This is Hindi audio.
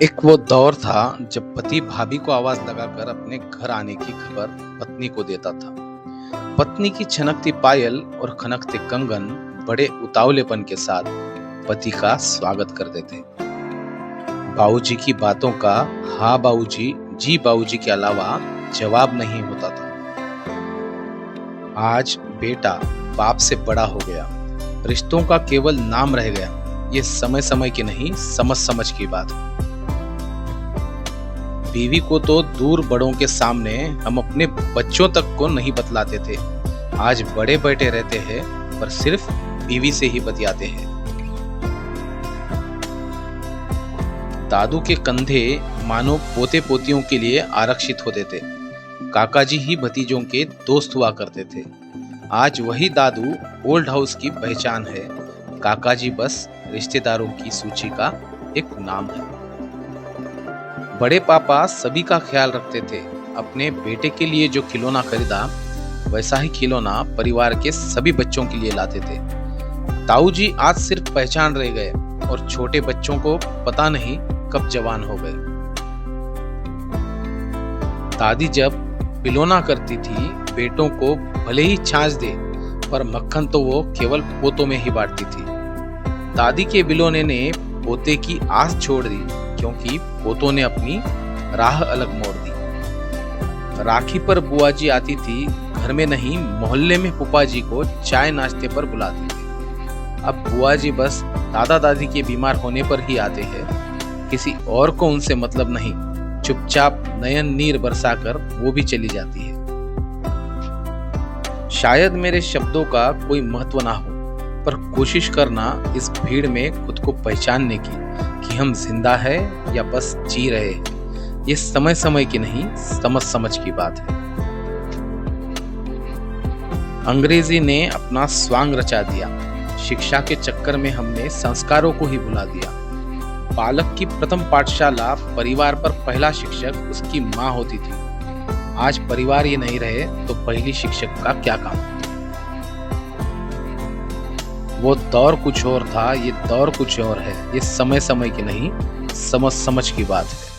एक वो दौर था जब पति भाभी को आवाज लगाकर अपने घर आने की खबर पत्नी को देता था। पत्नी की छनकती पायल और खनकते कंगन बड़े उतावलेपन के साथ पति का स्वागत करते थे। बाबूजी की बातों का हाँ बाबूजी, जी बाबूजी के अलावा जवाब नहीं होता था। आज बेटा बाप से बड़ा हो गया, रिश्तों का केवल नाम रह गया। ये समय समय की नहीं, समझ समझ की बात है। बीवी को तो दूर बड़ों के सामने हम अपने बच्चों तक को नहीं बतलाते थे। आज बड़े बैठे रहते हैं पर सिर्फ बीवी से ही बतियाते हैं। दादू के कंधे मानो पोते पोतियों के लिए आरक्षित होते थे। काका जी ही भतीजों के दोस्त हुआ करते थे। आज वही दादू ओल्ड हाउस की पहचान है। काका जी बस रिश्तेदारों की सूची का एक नाम है। बड़े पापा सभी का ख्याल रखते थे। अपने बेटे के लिए जो खिलौना खरीदा वैसा ही खिलौना परिवार के सभी बच्चों के लिए लाते थे। ताऊ जी आज सिर्फ पहचान रह गए और छोटे बच्चों को पता नहीं कब जवान हो गए। दादी जब बिलोना करती थी, बेटों को भले ही छाछ दे पर मक्खन तो वो केवल पोतों में ही बांटती थी। दादी के बिलोने ने पोते की आस छोड़ दी क्योंकि पोतों ने अपनी राह अलग मोड़ दी। राखी पर बुआ जी आती थी, घर में नहीं मोहल्ले में फूफा जी को चाय नाश्ते पर बुलाती थी। अब बुआ जी बस दादा दादी के बीमार होने पर ही आते हैं। किसी और को उनसे मतलब नहीं। चुपचाप नयन नीर बरसाकर वो भी चली जाती है। शायद मेरे शब्दों का कोई महत्व ना हो, पर कोशिश करना इस भीड़ में खुद को पहचानने की कि हम जिंदा है या बस जी रहे हैं। ये समय समय की नहीं, समझ समझ की बात है। अंग्रेजी ने अपना स्वांग रचा दिया। शिक्षा के चक्कर में हमने संस्कारों को ही भुला दिया। बालक की प्रथम पाठशाला परिवार पर पहला शिक्षक उसकी माँ होती थी। आज परिवार ये नहीं रहे तो पहली शिक्षक का क्या काम। वो दौर कुछ और था, ये दौर कुछ और है। ये समय समय की नहीं, समझ समझ की बात है।